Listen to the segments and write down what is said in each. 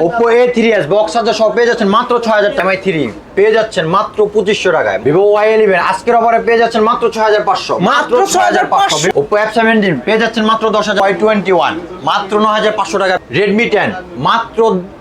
Oppo A3s box charger সহ পেয়ে যাচ্ছেন মাত্র 6000 টাকা। Mi 3 পেয়ে যাচ্ছেন মাত্র 2500 টাকায়। Vivo Y11 আজকের অফারে পেয়ে যাচ্ছেন মাত্র 6500। মাত্র 6500। Oppo F17 পেয়ে যাচ্ছেন মাত্র 10000। Y21 মাত্র 9500 টাকা। Redmi 10 মাত্র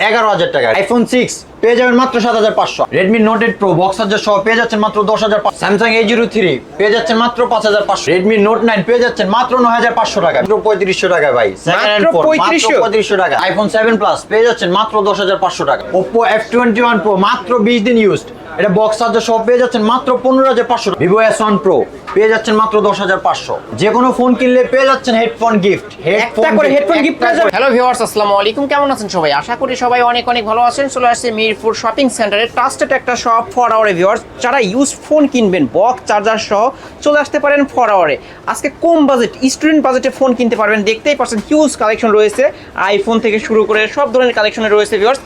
11000 টাকা। iPhone 6 পেয়ে যাবেন মাত্র 7500। Redmi Note 8 Pro box charger সহ পেয়ে যাচ্ছেন মাত্র 10500। Samsung A03 পেয়ে যাচ্ছেন মাত্র 5500। Redmi Note 9 পেয়ে যাচ্ছেন মাত্র 9500 টাকা। মাত্র 3500 টাকা ভাই। সেকেন্ড হ্যান্ড ফোন মাত্র 3500 টাকা। iPhone 7 Plus পেয়ে যাচ্ছেন মাত্র 10500 টাকা। Oppo F21 Pro মাত্র 20 দিন ইউজড, এটা বক্স চার্জার সহ পেয়ে যাচ্ছেন মাত্র 15500। Vivo S1 Pro পেয়ে যাচ্ছেন মাত্র 10500। যে কোনো ফোন কিনলে পেয়ে যাচ্ছেন হেডফোন গিফট। একটা করে হেডফোন গিফট পেয়ে যাবেন। হ্যালো ভিউয়ার্স, আসসালামু আলাইকুম। কেমন আছেন সবাই? আশা করি সবাই অনেক অনেক ভালো আছেন। চলে আসছে মিরপুর শপিং সেন্টারে ট্রাস্টেড একটা শপ ফর আওয়ার ভিউয়ার্স। যারা ইউজ ফোন কিনবেন বক্স চার্জার সহ চলে আসতে পারেন ফর আওয়ারে। আজকে কম বাজেট স্টুডেন্ট বাজেটে ফোন কিনতে পারবেন। দেখতেই পাচ্ছেন হিউজ কালেকশন রয়েছে, আইফোন থেকে শুরু করে সব ধরনের কালেকশনে রয়েছে ভিউয়ার্স।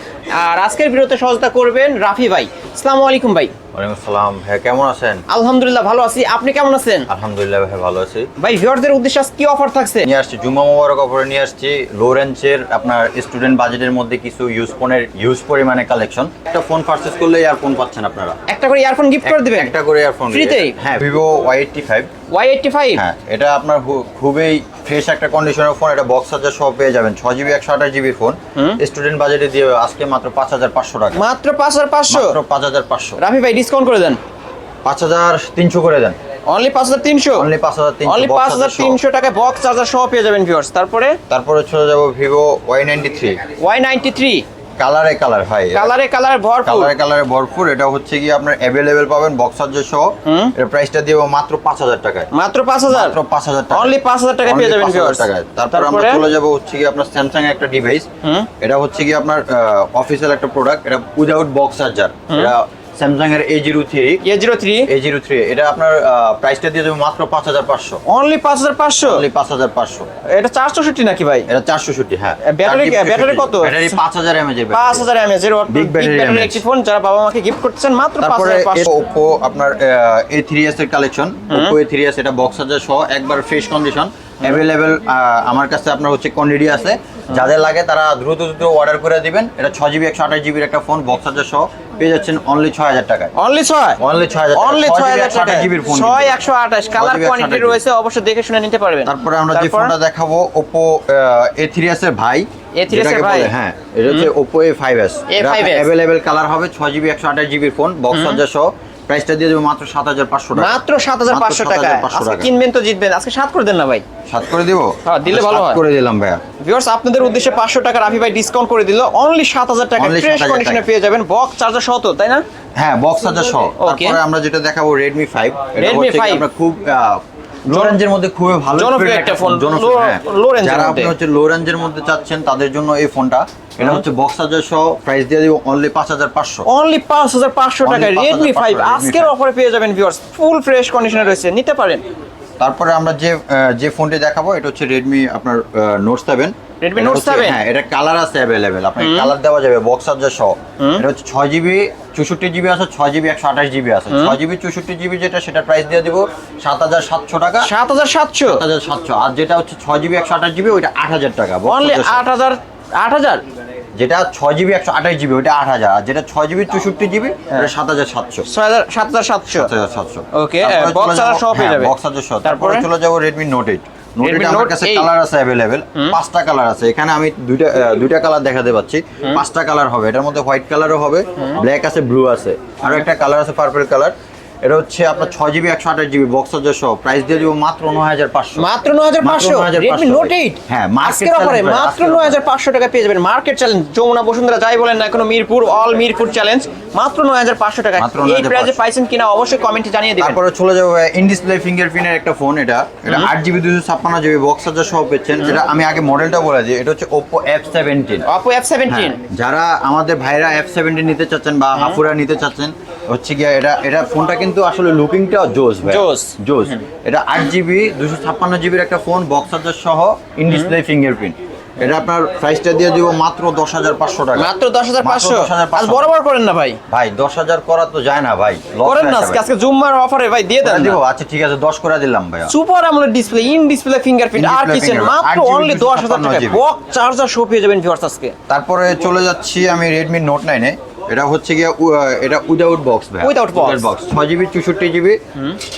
আর আজকের ভিডিওতে সহযোগিতা করবেন রাফি ভাই। আসসালামু আলাইকুম ভাই। ওয়ালাইকুম আসসালাম ভাই, কেমন আছেন? আলহামদুলিল্লাহ ভালো আছি, আপনি কেমন আছেন? আলহামদুলিল্লাহ ভাই ভালো আছি। ভাই ভিউয়ারদের উদ্দেশ্যে আজ কি অফার থাকছে? নিয়ে আসছি জুম্মা মোবারক অফারে নিয়ে আসছি লো রেঞ্জের আপনার স্টুডেন্ট বাজেটের মধ্যে কিছু ইউজ পরিমাণে কালেকশন। একটা ফোন পারচেজ করলে ইয়ারফোন পাচ্ছেন আপনারা। একটা করে ইয়ারফোন গিফট করে দিবেন? একটা করে ইয়ারফোন ফ্রিতেই? হ্যাঁ, Vivo Y85। Y85 হ্যাঁ, এটা আপনার খুবই ফ্রেশ একটা কন্ডিশনের ফোন। এটা বক্স চার্জার সহ পেয়ে যাবেন 6GB 128GB ফোন। স্টুডেন্ট বাজেটে দিয়ে আজকে মাত্র 5500 টাকা। মাত্র 5500? মাত্র 5500। রাফি ভাই ডিসকাউন্ট করে দেন, 5300 করে দেন। অনলি 5300? অনলি 5300। অনলি 5300 টাকায় বক্স চার্জার সহ পেয়ে যাবেন ভিউয়ার্স। তারপরে চলে যাব Vivo Y93। Y93 কালার ভাই, কালারে ভরপুর। এটা হচ্ছে কি আপনার अवेलेबल পাবেন বক্স চার্জার সহ। এর প্রাইসটা দিব মাত্র 5000 টাকায়। মাত্র 5000? মাত্র 5000 টাকা। অনলি 5000 টাকা পেয়ে যাবেন ভিউয়ার্স। তারপর আমরা চলে যাব হচ্ছে কি আপনার স্যামসাং এর একটা ডিভাইস। এটা হচ্ছে কি আপনার অফিশিয়াল একটা প্রোডাক্ট। এটা উইদাউট বক্স চার্জার। এটা স্যামসাং এর A03 এটা আপনার প্রাইসটা দিয়ে দেব মাত্র 5500। অনলি 5500? অনলি 5500। এটা 464 নাকি ভাই? এটা 464। হ্যাঁ। ব্যাটারি কত? ব্যাটারি 5000 mAh এর ব্যাটারি। 5000 mAh এর বিগ ব্যাটারি একটি ফোন যারা বাবা মাকে গিফট করতেছেন মাত্র 5500। Oppo আপনার A3s এর কালেকশন। Oppo A3s এটা বক্স চার্জার সহ একবার ফ্রেশ কন্ডিশন अवेलेबल আমার কাছে আপনার হচ্ছে কোয়ান্টিটি আছে। যাদের লাগে তারা দ্রুত অর্ডার করে দিবেন। এটা 6GB 128GB এর একটা ফোন বক্স চার্জার সহ পেয়ে যাচ্ছেন অনলি 6000 টাকায়। অনলি 6000? অনলি 6000 টাকা। 6128 কালার কোয়ান্টিটি রয়েছে, অবশ্যই দেখে শুনে নিতে পারবেন। তারপরে আমরা যে ফোনটা দেখাবো Oppo A3s এর ভাই। A3s এর ভাই? হ্যাঁ, এটা হচ্ছে Oppo A5s। এটা अवेलेबल কালার হবে 6GB 128GB phone box charger সহ। প্রাইসটা দিয়ে দেব মাত্র 7500 টাকা। মাত্র 7500 টাকা। আজকে কিনবেন তো জিতবেন। আজকে 7 করে দেন না ভাই? 7 করে দিব? হ্যাঁ, দিলে ভালো হয়। 7 করে দিলাম ভাইয়া। ভিউয়ার্স আপনাদের উদ্দেশ্যে 500 টাকা রাফি ভাই ডিসকাউন্ট করে দিল। অনলি 7000 টাকা ফ্রেশ কন্ডিশনে পেয়ে যাবেন বক্স চার্জার সহ, তো তাই না? হ্যাঁ, বক্স চার্জার সহ। তারপরে আমরা যেটা দেখাবো Redmi 5। এটা হচ্ছে আমরা খুব লো রেঞ্জের মধ্যে খুবই ভালো একটা ফোন। যারা আপনি হচ্ছে লো রেঞ্জের মধ্যে চাচ্ছেন তাদের জন্য এই ফোনটা। এটা হচ্ছে বক্স চার্জার সহ। প্রাইস দিয়ে দিব অনলি 5500। অনলি 5500 টাকা Redmi 5 আজকের অফারে পেয়ে যাবেন ভিউয়ার্স। ফুল ফ্রেশ কন্ডিশনে রয়েছে, নিতে পারেন। তারপরে আমরা যে ফোনটি দেখাবো এটা হচ্ছে Redmi আপনার Note 7। Redmi Note 7? হ্যাঁ, এটা কালার আছে अवेलेबल, আপনাকে কালার দেওয়া যাবে বক্স চার্জার সহ। এটা হচ্ছে 6GB 64GB আছে, 6GB 128GB আছে। 6GB 64GB যেটা সেটা প্রাইস দিয়ে দিব 7700 টাকা। 7700? আর যেটা হচ্ছে 6GB 128GB ওইটা 8000 টাকা। অনলি 8000? যেটা 6GB 128GB ওইটা 8000। আর যেটা 6GB 64GB ওটা 7700। 7700। ওকে, বক্স চার্জার সহ পেয়ে যাবে। বক্স চার্জার সহ। তারপরে চলে যাব Redmi Note 8। আমার কাছে কালার আছে अवेलेबल, 5টা কালার আছে। এখানে আমি দুইটা কালার দেখাতে পাচ্ছি। 5টা কালার হবে। এটার মধ্যে হোয়াইট কালারও হবে, ব্ল্যাক আছে, ব্লু আছে, আর একটা কালার আছে পার্পল কালার। এটা হচ্ছে আপনার 6GB 128GB বক্স চার্জার সহ। প্রাইস দিয়ে দিব মাত্র 9500। মাত্র 9500? Redmi Note 8? হ্যাঁ, আজকের অফারে মাত্র 9500 টাকা পেয়ে যাবেন। মার্কেট চ্যালেঞ্জ, যমুনা বসুন্ধরা যাই বলেন না কেন, মিরপুর মিরপুর চ্যালেঞ্জ মাত্র 9500 টাকা। এই প্রাইসে পাইছেন কিনা অবশ্যই কমেন্টে জানিয়ে দিবেন। তারপরে চলে যাবো ইন ডিসপ্লে ফিঙ্গারপ্রিন্টের একটা ফোন। এটা 8GB 256GB বক্স চার্জার সহ পেয়েছেন। যেটা আমি আগে মডেলটা বলে দিই, এটা হচ্ছে Oppo F17। Oppo F17? যারা আমাদের ভাইরা F17 নিতে চাচ্ছেন বা হাফুরা নিতে চাচ্ছেন হচ্ছে গিয়ে এটা ফোনটা কিন্তু আসলে লুকিংটা জোস ভাই, জোস। এটা 8GB 256GB একটা ফোন বক্স চার্জার সহ ইন ডিসপ্লে ফিঙ্গারপ্রিন্ট। এটা আপনার প্রাইসটা দিয়ে দিব মাত্র 10,500 টাকা। মাত্র 10,500। 10,500 আজ বরাবর করেন না ভাই। ভাই 10,000 করা তো যায় না ভাই, করেন না আজকে জুম্মার অফারে ভাই দিয়ে দেন দিব। আচ্ছা ঠিক আছে 10 করে দিলাম ভাই। Super AMOLED display, in display fingerprint আর কিচেন, মাত্র অনলি 10,000 টাকা বক্স চার্জার সহ পেয়ে যাবেন ভিউয়ার্স আজকে। তারপরে চলে যাচ্ছি আমি Redmi Note 9 এ। এটা হচ্ছে গিয়ে এটা উইদাউট বক্স ভাই, উইদাউট বক্স 6GB 64GB।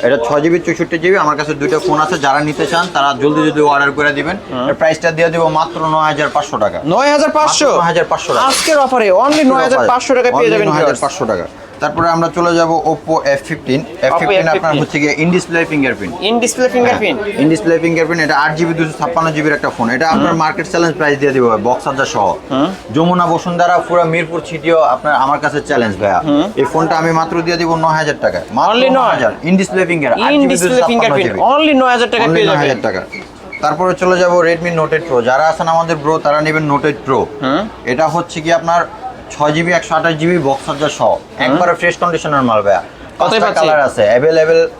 এটা 6GB 64GB। আমার কাছে দুইটা ফোন আছে, যারা নিতে চান তারা জলদি যদি অর্ডার করে দিবেন। এর প্রাইসটা দিয়ে দিব মাত্র 9,500 টাকা। 9,500 9,500 টাকা আজকের অফারে অনলি 9,500 টাকা পেয়ে যাবেন ভিউয়ার্স। 9,500 টাকা। তারপরে আমরা চলে যাব Oppo F15 আপনার হচ্ছে গিয়ে in display fingerprint. In display fingerprint, in display fingerprint. এটা 8GB 256GB এর একটা ফোন। এটা আপনার মার্কেট চ্যালেঞ্জ প্রাইস দিয়ে দিব বক্স চার্জার সহ। যমুনা বসুন্ধরা পুরো মিরপুর সিটিও আপনার আমার কাছে চ্যালেঞ্জ ভাইয়া। এই ফোনটা আমি মাত্র দিয়ে দিব 9,000 টাকা। Only 9,000 in display finger, in display fingerprint only 9,000 টাকা পেয়ে যাবেন। 9,000 টাকা। তারপরে চলে যাব Redmi Note 8 Pro। যারা আছেন আমাদের ব্রো তারা নেবেন Note 8 Pro। এটা হচ্ছে কি আপনার 6GB 128GB বক্স চার্জার সহ, একবারে ফ্রেশ কন্ডিশনের মাল ভাইয়া। পাঁচটা কালার আছে,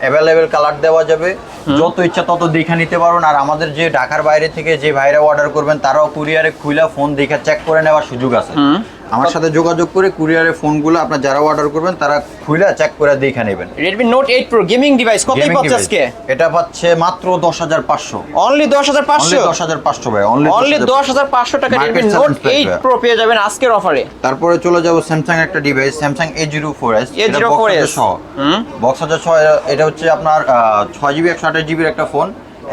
অ্যাভেলেবেল কালার দেওয়া যাবে, যত ইচ্ছা তত দেখে নিতে পারবেন। আর আমাদের যে ঢাকার বাইরে থেকে যে ভাইরা অর্ডার করবেন তারাও কুরিয়ারে খুইলা ফোন দেখে চেক করে নেওয়ার সুযোগ আছে। আমার সাথে যোগাযোগ করে কুরিয়ারে ফোনগুলো আপনার যারা অর্ডার করবেন তারা খুইলা চেক করে দেখে নেবেন। Redmi Note 8 Pro gaming device কতই পাচ্ছে আজকে? এটা পাচ্ছে মাত্র 10,500। অনলি 10,500। 10,500 ভাই, অনলি 10,500 টাকা Redmi Note 8 Pro পেয়ে যাবেন আজকের অফারে। তারপরে চলে যাব Samsung একটা device, Samsung A04s। A04s box charger সহ। এটা হচ্ছে আপনার 6GB 128GB এর একটা ফোন,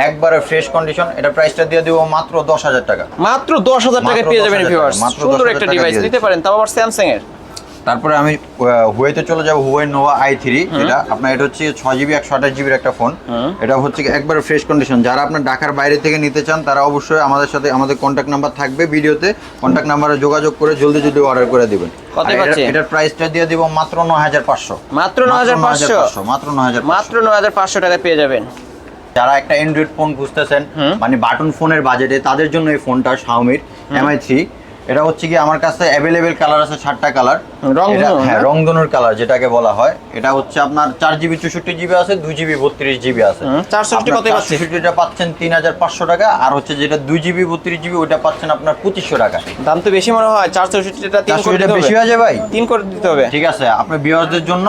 একবারে ফ্রেশ কন্ডিশন। এটা প্রাইসটা দিয়ে দিব মাত্র 10,000 টাকা। মাত্র 10,000 টাকায় পেয়ে যাবেন ভিউয়ার্স। সুন্দর একটা ডিভাইস নিতে পারেন, তাও আবার স্যামসাং এর। তারপরে আমি হুয়েতে চলে যাব, হুয়ে নোভা i3। এটা আপনার এটা হচ্ছে 6GB 128GB এর একটা ফোন। এটা হচ্ছে একবারে ফ্রেশ কন্ডিশন। যারা আপনার ঢাকার বাইরে থেকে নিতে চান তারা অবশ্যই আমাদের সাথে, আমাদের কন্ট্যাক্ট নাম্বার থাকবে ভিডিওতে, কন্ট্যাক্ট নাম্বারে যোগাযোগ করে জলদি অর্ডার করে দিবেন। এটার প্রাইসটা দিয়ে দিব মাত্র 9,500। মাত্র 9,500। মাত্র 9,500। মাত্র 9,500 টাকায় পেয়ে যাবেন। যারা একটা অ্যান্ড্রয়েড ফোন খুঁজতেছেন মানে বাটন ফোনের বাজেটে, তাদের জন্য এই ফোনটা Xiaomi Mi 3। এটা হচ্ছে কি আমার কাছে অ্যাভেলেবেল কালার আছে 7টা কালার। হ্যাঁ, রংধনুর কালার যেটাকে বলা হয়। এটা হচ্ছে আপনার 4GB 64GB আছে, 2GB 32GB আছে। 464 কত পাচ্ছেন? 64টা পাচ্ছেন 3,500 টাকা। আর হচ্ছে যেটা 2GB 32GB ওটা পাচ্ছেন আপনার 2,500 টাকা। দাম তো বেশি মনে হয়। 464টা 3 করে দিতে হবে। বেশি হয়ে যায় ভাই, 3 করে দিতে হবে। ঠিক আছে, আপনার ভিউয়ারদের জন্য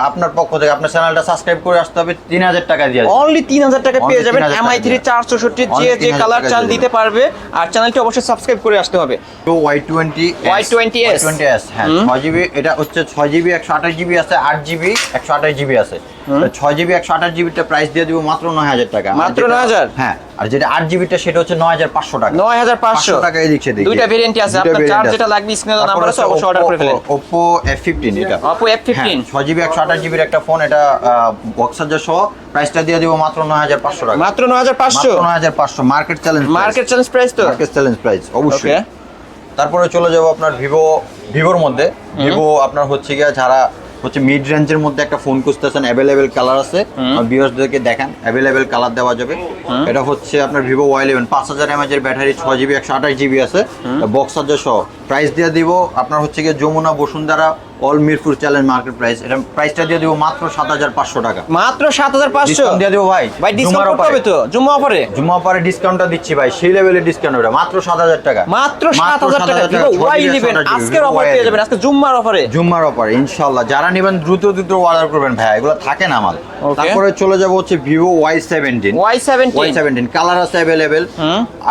আপনার পক্ষ থেকে আপনার চ্যানেলটা সাবস্ক্রাইব করে আসতে হবে, 3,000 টাকা দিয়ে। অনলি 3,000 টাকা পেয়ে যাবেন Mi 3 464। যে কালার চান দিতে পারবে। আর চ্যানেলটি অবশ্যই সাবস্ক্রাইব করে আসতে হবে। তো Y20s হ্যাঁ 6GB। এটা হচ্ছে 6GB 128GB আছে, 8GB 128GB আছে। 6GB 128GB টা প্রাইস দিয়ে দিব মাত্র 9,000 টাকা। মাত্র 9,000? হ্যাঁ। আর যেটা 8GB টা সেটা হচ্ছে 9,500 টাকা। 9,500 টাকা এই দিচ্ছে। দুইটা ভেরিয়েন্টই আছে, আপনার যার যেটা লাগবে স্ক্রিনে দেওয়া নাম্বার আছে অবশ্যই অর্ডার করে ফেলেন। Oppo F15 এটা। Oppo F15 6GB 128GB এর একটা ফোন। এটা বক্স চার্জার সহ, প্রাইসটা দিয়ে দিব মাত্র 9,500 টাকা। মাত্র 9,500। 9,500 মার্কেট চ্যালেঞ্জ প্রাইস তো। মার্কেট চ্যালেঞ্জ প্রাইস অবশ্যই। তারপরে চলে যাব আপনার ভিভোর মধ্যে। ভিভো আপনার হচ্ছে গিয়ে যারা হচ্ছে মিড রেঞ্জের মধ্যে একটা ফোন খুঁজতেছেন, অ্যাভেলেবেল কালার আছে, ভিউয়ারদেরকে দেখান অ্যাভেলেবেল কালার দেওয়া যাবে। এটা হচ্ছে আপনার ভিভো Y11 5000 mAh এর ব্যাটারি, 6GB 128GB আছে, বক্স চার্জার সহ। প্রাইস দিয়ে দিব আপনার হচ্ছে গিয়ে যমুনা বসুন্ধরা অল মিরপুর চ্যালেঞ্জ মার্কেট প্রাইস। এটা প্রাইসটা দিয়ে দিব মাত্র 7,500 টাকা। মাত্র 7,500 ডিসকাউন্ট দিয়ে দেব ভাই। ডিসকাউন্ট করতে হবে তো জুম্মা অফারে ডিসকাউন্টটা দিচ্ছি ভাই, সেই লেভেলের ডিসকাউন্ট। ওটা মাত্র 7,000 টাকা। মাত্র 7,000 টাকা ভিভো Y11 আজকের অফারে পেয়ে যাবেন, আজকে জুম্মার অফারে ইনশাআল্লাহ। যারা নেবেন দ্রুত অর্ডার করবেন ভাই, এগুলো থাকে না মাল। তারপরে চলে যাব হচ্ছে ভিভো Y17 কালার আছে অ্যাভেলেবেল।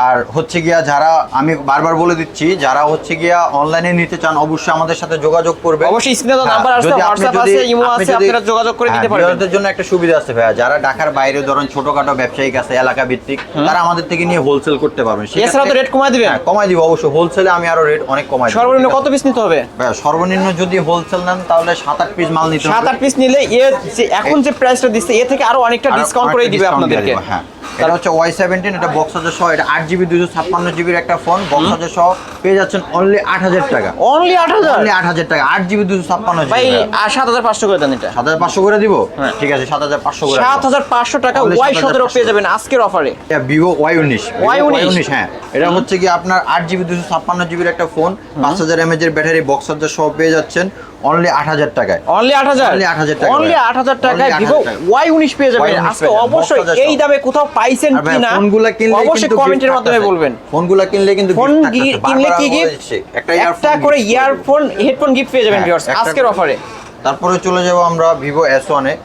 আর হচ্ছে গিয়া যারা, আমি বারবার বলে দিচ্ছি, যারা হচ্ছে গিয়া অনলাইনে নিতে চান অবশ্যই আমাদের সাথে যোগাযোগ করবে। অবশ্যই স্ক্রিনে দেওয়া নাম্বার আছে, WhatsApp আছে, ইমো আছে, আপনারা যোগাযোগ করে দিতে পারবেন। ভিউয়ারদের জন্য একটা সুবিধা আছে ভাই, যারা ঢাকার বাইরে ধরেন ছোটখাটো ব্যবসায়িক আছে এলাকা ভিত্তিক, তারা আমাদের থেকে নিয়ে হোলসেল করতে পারবেন। এছাড়া তো রেট কমায় দিবেন? হ্যাঁ, কমায় দিব অবশ্যই। হোলসেলে আমি আরো রেট অনেক কমাই দিব। সর্বনিম্ন কত পিস নিতে হবে ভাই? সর্বনিম্ন যদি হোলসেল নেন তাহলে 7-8 পিস মাল নিতে হবে। 7-8 পিস নিলে এখন যে প্রাইসটা দিচ্ছে এ থেকে আরো অনেকটা ডিসকাউন্ট করে দিবে আপনাদেরকে। হ্যাঁ, এটা হচ্ছে Y17, এটা বক্স চার্জার সহ। এটা 8GB 256GB এর একটা ফোন, বক্স চার্জার সহ পেয়ে যাচ্ছেন অনলি 8,000 টাকা। অনলি 8,000 টাকা। 8GB 256GB ভাই। আর 7,500 করে দেন এটা। 7,500 করে দিব? ঠিক আছে, 7,500 করে। 7,500 টাকা Y17 পেয়ে যাবেন আজকের অফারে। এটা Vivo Y19 হ্যাঁ। এটা হচ্ছে কি আপনার 8GB 256GB এর একটা ফোন, 5000 mAh এর ব্যাটারি, বক্স চার্জার সহ পেয়ে যাচ্ছেন অনলি 8,000 টাকায়। অনলি 8,000 টাকায় Vivo Y19 পেয়ে যাবেন। আজকে অবশ্যই এই দামে কোথাও পাইছেন আর ভাই কিনা ফোনগুলো কিনলে অবশ্যই কিন্তু কমেন্টের gift মাধ্যমে থাকতেছে। বলবেন। ফোনগুলো কিনলে কিন্তু ফোন gift থাকতেছে। কিনলে বারবার কি আমি গিফট? বলেছি, একটা earphone করে gift ইয়ারফোন হেডফোন গিফট পেয়ে যাবেন হ্যাঁ, ভিউয়ার্স একটা আজকের অফারে। তারপরে চলে যাব আমরা ভিভো S1 এ।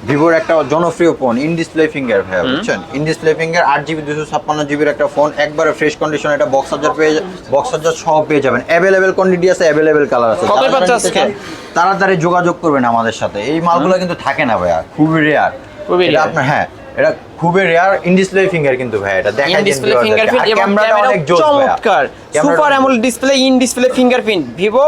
ভিভোর একটা জনপ্রিয় ফোন ইন ডিসপ্লে ফিঙ্গার ভাইয়া, বুঝছেন? In display finger 8GB 256GB একটা ফোন, একবারে ফ্রেশ কন্ডিশন। এটা বক্স চার্জার সহ পেয়ে যাবেন। অ্যাভেলেবেল কোয়ান্টিটি আছে, অ্যাভেলেবেল কালার আছে। কতই যারা পাচ্ছে নিতে আজকে? চান, তাড়াতাড়ি যোগাযোগ করবেন আমাদের সাথে। এই মালগুলো কিন্তু থাকে না ভাইয়া, খুবই রেয়ার। খুবই এটা rare। আপনার হ্যাঁ, এটা খুবই রেয়ার ইন ডিসপ্লে ফিঙ্গার কিন্তু ভাই, এটা দেখাই ইন ডিসপ্লে ফিঙ্গারপ্রিন্ট এবং ক্যামেরাটা ক্যামেরা অনেক জোস ভাইয়া। চমৎকার super AMOLED display in display fingerprint Vivo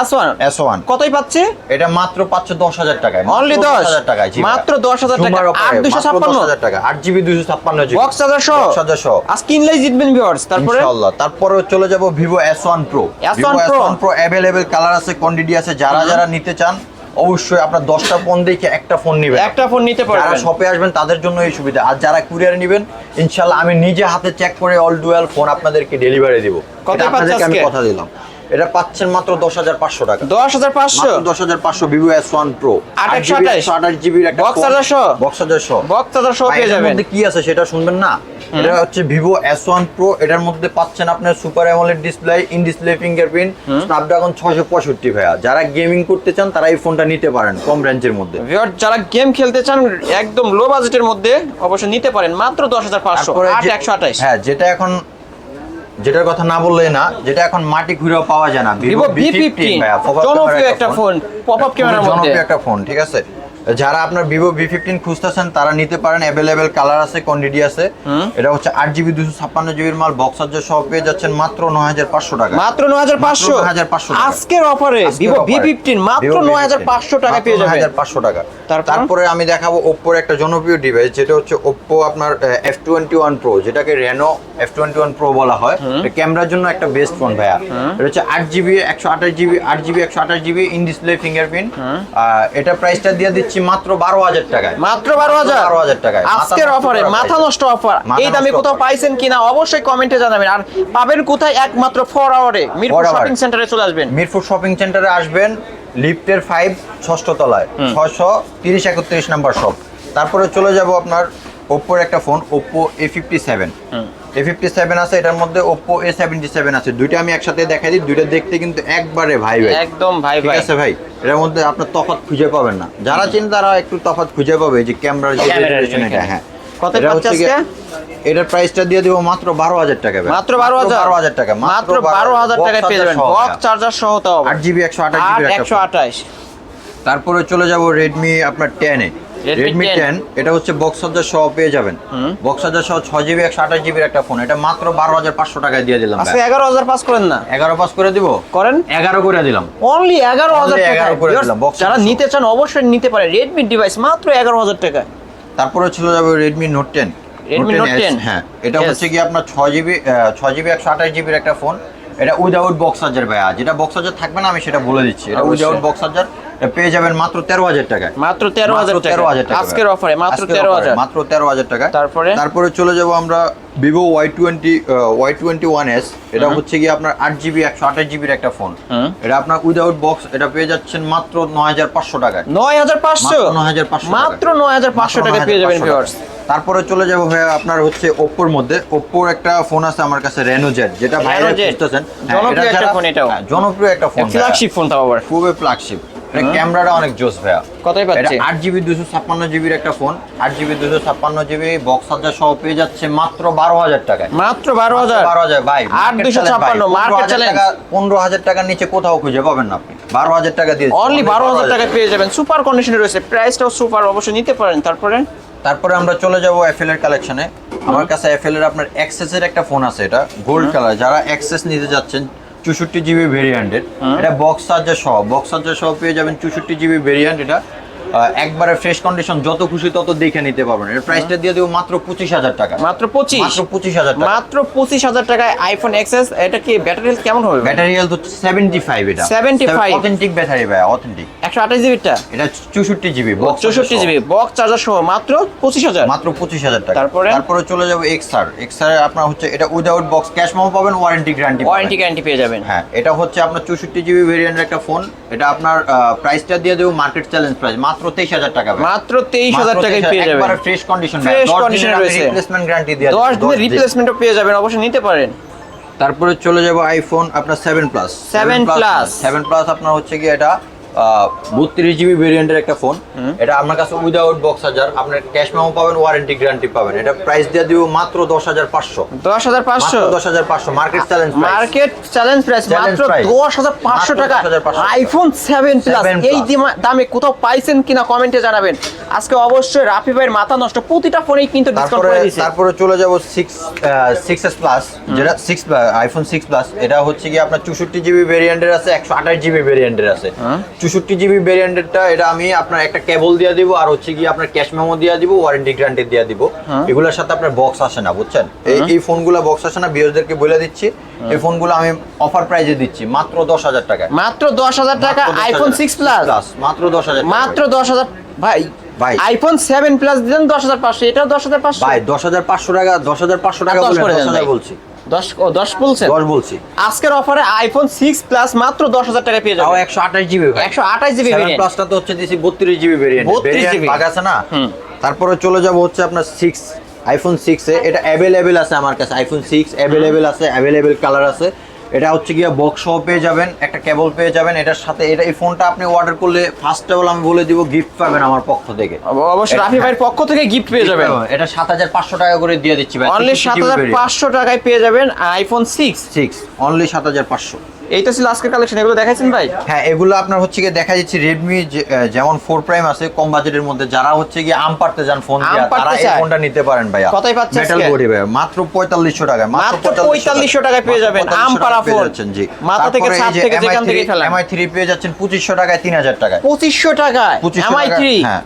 S1 S1 কতই পাচ্ছে? এটা মাত্র পাচ্ছে 10,000 টাকায়। Only 10,000 টাকায়, জি ভাইয়া। মাত্র 10,000 টাকা। Zoomer Oppo 8,256 10,000 টাকা, 8GB 256GB বক্স চার্জার সহ। বক্স চার্জার সহ। আজ কিনলেই জিতবেন ভিউয়ার্স। তারপরে ইনশাআল্লাহ। তারপরে চলে যাব Vivo S1 Pro। S1 Pro। S1 Pro available colour আছে, কোয়ান্টিটি আছে। যারা নিতে চান অবশ্যই আপনার 10টা ফোন দেখে একটা ফোন নেবেন। একটা ফোন নিতে যারা পারবেন। শপে আসবেন তাদের জন্য এই সুবিধা। আর যারা কুরিয়ারে নেবেন ইনশাআল্লাহ আমি নিজে হাতে চেক করে অল ডুয়াল ফোন আপনাদেরকে ডেলিভারি দিব। কত এটা পাচ্ছে আপনাদেরকে আমি আজকে? কথা দিলাম। এটা পাচ্ছেন মাত্র 10,500 টাকা। 10,500 10,500 ভিভো S1 Pro 828 8GB একটা বক্স চার্জার সহ। বক্স চার্জার সহ। বক্স চার্জার সহ ভাই, পেয়ে এটার যাবেন। মধ্যে কি আছে সেটা শুনবেন না? এটা হচ্ছে ভিভো S1 Pro। এটার মধ্যে পাচ্ছেন আপনার super AMOLED display, in display fingerprint, Snapdragon 665 ভাইয়া। যারা গেমিং করতে চান তারা এই ফোনটা নিতে পারেন কম রেঞ্জের মধ্যে। ভিউয়ার্স যারা গেম খেলতে চান একদম লো বাজেটের মধ্যে অবশ্যই নিতে পারেন মাত্র 10,500 তারপরে যে- 8,128। হ্যাঁ, যেটার কথা না বললেই না, যেটা এখন মাটি ঘুরেও পাওয়া যায় না, ভিভো V15 ভাইয়া। pop-up জনপ্রিয় camera একটা ফোন পপআপ ক্যামেরার মধ্যে। জনপ্রিয় একটা ফোন, ঠিক আছে? যারা আপনার ভিভো V15 খুঁজতেছেন তারা নিতে পারেন। অ্যাভেলেবেল কালার আছে, কোয়ান্টিটি আছে। এটা হচ্ছে 8GB 256GB মাল, বক্স চার্জার সহ পেয়ে যাচ্ছেন মাত্র 9,500 টাকা। মাত্র 9,500 9,500 টাকা। আজকের অফারে ভিভো V15 মাত্র 9,500 টাকা পেয়ে যাবেন। 9,500 টাকা। তারপর? তারপরে আমি দেখাবো ওপ্পোর একটা জনপ্রিয় ডিভাইস, যেটা হচ্ছে ওপ্পো আপনার F21 Pro, যেটাকে রেনো F21 Pro বলা হয়। ক্যামেরার জন্য একটা বেস্ট ফোন ভাইয়া। এটা হচ্ছে 8GB 128GB in display fingerprint. এটা প্রাইসটা দিয়ে দিচ্ছি মাত্র 12,000 টাকায়। মাত্র 12,000 12,000 টাকায়। আজকের অফারে মাথা নষ্ট অফার। মাথা এই দামে নষ্ট কোথাও offer। পাইছেন কিনা অবশ্যই কমেন্টে জানাবেন। আর পাবেন কোথায়? একমাত্র 4 আওয়ারে মিরপুর 4 hour। শপিং সেন্টারে চলে আসবেন। মিরপুর শপিং সেন্টারে আসবেন, লিফটের 5 ষষ্ঠ তলায় 630-31 নাম্বার শপ। তারপরে চলে যাব আপনার ওপ্পোর একটা ফোন, ওপ্পো A57। A57 আছে, এটার মধ্যে ওপ্পো A77 আছে। দুইটা আমি একসাথে দেখাই দিই। দুইটা দেখতে কিন্তু একবারে ভাই একদম ভাই ঠিক ভাই। আছে ভাই। এটার মধ্যে আপনার তফাৎ খুঁজে পাবেন না। যারা চিন তারা একটু তফাৎ খুঁজে পাবে, যে ক্যামেরার যে ক্যামেরার resolution এটা। এখানে। হ্যাঁ, কত এটা পাচ্ছে হচ্ছে গিয়ে- আজকে? এটার প্রাইসটা দিয়ে দিব মাত্র 12,000 টাকা ভাই। মাত্র 12,000 টাকা। মাত্র 12,000 টাকায় পেয়ে যাবেন বক্স চার্জার সহ। তাও 8GB 128GB একটা ফোন। 128। তারপরে চলে যাব রেডমি আপনার 10 এ। Redmi রেডমি 10 10 এটা হচ্ছে বক্স চার্জার সহ পেয়ে যাবেন। বক্স চার্জার সহ 6GB 128GB একটা ফোন। এটা মাত্র 12,500 টাকায় দিয়ে দিলাম আজকে ভাই। 11,000 পাস করেন না? 11 পাস করে দিব। করেন 11 করে দিলাম। অনলি 11,000 Only টাকা 11 করে দিলাম, box যারা চার্জার নিতে চান অবশ্যই নিতে পারে। রেডমি ডিভাইস মাত্র 11,000 টাকা। তারপরে চলে যাবে রেডমি নোট 10। Redmi Note 10 হ্যাঁ, এটা Yes. হচ্ছে কি আপনার 6GB 128GB একটা ফোন। এটা উইদাউট বক্স চার্জার ভাইয়া। যেটা বক্স চার্জার থাকবে না আমি সেটা বলে দিচ্ছি। এটা অবশ্যই। উইদাউট বক্স চার্জার পেয়ে যাবেন মাত্র 13,000 টাকায়। মাত্র 13,000 টাকা। 13,000 টাকা আজকের ভাই। অফারে মাত্র আজকের 13,000 মাত্র 13,000 টাকা। তারপরে চলে যাব আমরা ভিভো Y21s। এটা হচ্ছে কি আপনার 8GB 128GB একটা ফোন। এটা আপনার উইদাউট বক্স, এটা পেয়ে যাচ্ছেন মাত্র 9,500 টাকায়। 9,500 9,500 মাত্র 9,500 টাকা পেয়ে যাবেন ভিউয়ার্স। তারপরে চলে যাবো ভাইয়া আপনার হচ্ছে ওপ্পোর মধ্যে। ওপ্পোর একটা ফোন আছে আমার কাছে, রেনো জেড, যেটা ভাইরাল Reno Z। খুঁজতেছেন। জনপ্রিয় একটা ফোন এটাও। জনপ্রিয় একটা ফোন, ফ্ল্যাগশিপ ফোন তাও আবার। খুবই ফ্ল্যাগশিপ। এটা ক্যামেরাটা অনেক জোস ভাইয়া। কতই এটা পাচ্ছে? 8GB 256GB একটা phone. 8GB 256GB box charger সহ পেয়ে যাচ্ছে মাত্র 12,000 টাকায়। মাত্র 12,000 12,000 ভাই। 8,256 মার্কেট চ্যালেঞ্জ। 15,000 টাকার নিচে কোথাও খুঁজে পাবেন না আপনি। 12,000 টাকা দিয়ে অনলি 12,000 টাকা পেয়ে যাবেন। সুপার কন্ডিশনে রয়েছে, প্রাইসটাও সুপার, অবশ্যই নিতে পারেন। তারপরে আমরা চলে যাব এফএল এর কালেকশনে। আমার কাছে এফএল এর আপনার এক্সেস এর একটা ফোন আছে, এটা গোল্ড কালার। যারা এক্সেস নিতে যাচ্ছেন 64GB ভেরিয়েন্টের, এটা বক্স চার্জার সহ পেয়ে যাবেন 64GB ভেরিয়েন্ট। এটা একবারে ফ্রেশ কন্ডিশন, যত খুশি তত দেখে নিতে পারবেন। এর প্রাইসটা দিয়ে দেবো মাত্র 25,000 টাকা। মাত্র 25 মাত্র 25,000 টাকা। মাত্র 25,000 টাকায় আইফোন এক্সএস। এটা কি ব্যাটারি হেলথ কেমন হবে? ব্যাটারি হেলথ হচ্ছে 75। এটা 75 অথেন্টিক ব্যাটারি ভাই, অথেন্টিক। 128GB টা এটা 64GB 64GB বক্স চার্জার সহ মাত্র 25,000। মাত্র 25,000 টাকা। তারপরে চলে যাবো এক্সআর আপনার হচ্ছে এটা উইদাউট বক্স, ক্যাশ মেমো পাবেন, ওয়ারেন্টি গ্যারান্টি পেয়ে যাবেন। হ্যাঁ, এটা হচ্ছে আপনার 64GB ভেরিয়েন্টের একটা ফোন। এটা আপনার প্রাইসটা দিয়ে দেবো মার্কেট চ্যালেঞ্জ প্রাইস মাত্র মাত্র 23000 টাকা ভাই। মাত্র 23000 টাকায় পেয়ে যাবেন, একবারে ফ্রেশ কন্ডিশন, ফ্রেশ কন্ডিশনে রয়েছে, রিপ্লেসমেন্ট গ্যারান্টি দিয়ে 10 দিনের রিপ্লেসমেন্টও পেয়ে যাবেন, অবশ্যই নিতে পারেন। তারপরে চলে যাব আইফোন আপনার 7 প্লাস। 7 প্লাস আপনার হচ্ছে কি এটা 32 জিবি ভেরিয়েন্টের একটা ফোন। এটা আপনার কাছে উইদাউট বক্স চার্জার, আপনার ক্যাশ মেমো পাবেন, ওয়ারেন্টি গ্যারান্টি পাবেন। এটা প্রাইস দিয়ে দিব মাত্র 10500। 10500 market challenge price, market challenge price মাত্র 10500 টাকা। আইফোন 7 প্লাস এই দামে কোথাও পাইছেন কিনা কমেন্টে জানাবেন। আজকে অবশ্যই রাফি ভাইয়ের মাথা নষ্ট, প্রতিটা ফোনেই কিন্তু ডিসকাউন্ট করে দিয়েছে। তারপরে চলে যাব 6s প্লাস, যেটা 6 আইফোন 6 প্লাস। এটা হচ্ছে কি আপনার 64 জিবি ভেরিয়েন্টের আছে, 128 জিবি ভেরিয়েন্টের আছে। 64 জিবি ভেরিয়েন্টেরটা এটা আমি আপনার একটা কেবল দিয়ে দিব, আর হচ্ছে কি আপনার ক্যাশ মেমো দিয়ে দিব, ওয়ারেন্টি গ্যারান্টি দিয়ে দিব। এগুলোর সাথে আপনার বক্স আসে না, বুঝছেন? এই ফোনগুলো বক্স আসে না, ভিউয়ারদেরকে বলে দিচ্ছি। এই ফোনগুলো আমি অফার প্রাইসে দিচ্ছি মাত্র 10000 টাকা। মাত্র 10000 টাকা আইফোন 6 প্লাস, মাত্র 10000, মাত্র 10000 ভাই। আইফোন 7 প্লাস দিলেন 10500, এটাও 10500 ভাই। 10500 টাকা, 10500 টাকা বলে 10000 বলছি। 10 বলছেন? 10 বলছি। আজকের অফারে আইফোন 6 প্লাস মাত্র 10000 টাকা পেয়ে যাবেন। তাও 128 জিবি ভাই। 128 জিবি 7 প্লাসটা তো হচ্ছে দিছি 32 জিবি ভেরিয়েন্ট। 32 জিবি ভাগ আছে না। তারপরে চলে যাব হচ্ছে আপনার 6 আইফোন 6 এ। এটা अवेलेबल আছে আমার কাছে, আইফোন 6 अवेलेबल আছে, अवेलेबल কালার আছে। এটা হচ্ছে গিয়ে বক্স সহ পেয়ে যাবেন, একটা কেবল পেয়ে যাবেন। এটার সাথে এই ফোনটা আপনি অর্ডার করলে ফার্স্ট অফ অল আমি বলে দিব গিফট পাবেন আমার পক্ষ থেকে। অবশ্যই রাফি ভাইয়ের পক্ষ থেকে গিফট পেয়ে যাবেন। এটা 7500 টাকা করে দিয়ে দিচ্ছি ভাই। অনলি 7500 টাকায় পেয়ে যাবেন আইফোন 6 অনলি 7500। এইটা ছিল আজকের কালেকশন, এগুলো দেখাইছেন ভাই? হ্যাঁ, এগুলো আপনার হচ্ছে গিয়ে দেখা যাচ্ছে রেডমি যেমন 4 প্রাইম আছে কম বাজেটের মধ্যে, যারা হচ্ছে গিয়ে আম পারতে যান ফোন দিয়ে, তারা এই ফোনটা নিতে পারেন ভাইয়া। কতই পাচ্ছেন আজকে? মেটাল বডি ভাই, মাত্র 4500 টাকা। মাত্র 4500 টাকায় পেয়ে যাবেন আম পারা ফোন। জি, মাথা থেকে ছাদ থেকে যেখান থেকে ফেলেন। MI3 পেয়ে যাচ্ছেন 2500 টাকায়, 3000 টাকায়। 2500 টাকায় MI3। হ্যাঁ।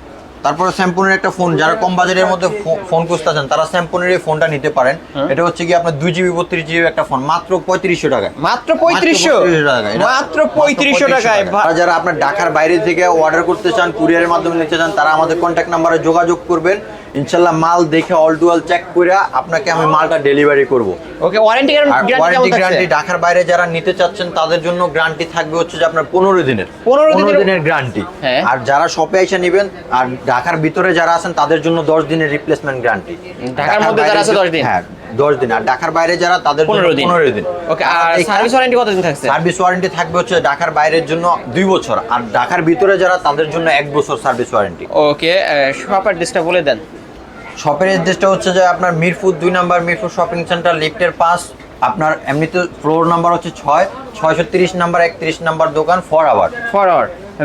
তারপরে স্যামসংয়ের একটা ফোন, যারা কম বাজেটের মধ্যে ফোন খুঁজতেছেন তারা স্যামসংয়ের এই ফোনটা নিতে পারেন। এটা হচ্ছে কি আপনার 2 জিবি 32 জিবি একটা ফোন, মাত্র 3500 টাকায়। মাত্র 3500 টাকায়, মাত্র 3500 টাকায়। যারা আপনার ঢাকার বাইরে থেকে অর্ডার করতে চান, কুরিয়ারের মাধ্যমে নিতে চান, তারা আমাদের কন্ট্যাক্ট নাম্বারে যোগাযোগ করবেন। ইনশাআল্লাহ মাল দেখে অল টু অল চেক করে আপনাকে আমি মালটা ডেলিভারি করব। ওকে, ওয়ারেন্টি গ্যারান্টি ঢাকার বাইরে যারা নিতে চাচ্ছেন তাদের জন্য গ্যারান্টি থাকবে হচ্ছে যে আপনার 15 দিনের গ্যারান্টি। আর যারা শপে এসে নেবেন, আর ঢাকার ভিতরে যারা আছেন তাদের জন্য 10 দিনের রিপ্লেসমেন্ট গ্যারান্টি। ঢাকার মধ্যে যারা আছে 10 দিন। হ্যাঁ, 10 দিন। আর ঢাকার বাইরে যারা তাদের জন্য 15 দিন। ওকে, আর সার্ভিস ওয়ারেন্টি কতদিন থাকছে? সার্ভিস ওয়ারেন্টি থাকবে হচ্ছে ঢাকার বাইরের জন্য 2 বছর, আর ঢাকার ভিতরে যারা তাদের জন্য 1 বছর সার্ভিস ওয়ারেন্টি। ওকে, শপ অ্যাড্রেসটা বলে দেন। শপের অ্যাড্রেসটা হচ্ছে যে আপনার Mirpur 2 number, Mirpur shopping centre, লিফটের পাস। আপনার এমনিতে ফ্লোর নাম্বার হচ্ছে 630 নাম্বার, 31 নাম্বার দোকান, 4 আওয়ার।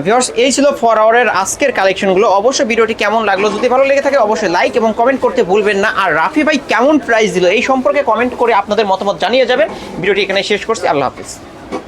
ভিউয়ার্স, এই ছিল 4 আওয়ারের আজকের কালেকশনগুলো। অবশ্যই ভিডিওটি কেমন লাগলো, যদি ভালো লেগে থাকে অবশ্যই লাইক এবং কমেন্ট করতে ভুলবেন না। আর রাফি ভাই কেমন প্রাইস দিল এই সম্পর্কে কমেন্ট করে আপনাদের মতামত জানিয়ে যাবেন। ভিডিওটি এখানে শেষ করছি, আল্লাহ হাফেজ।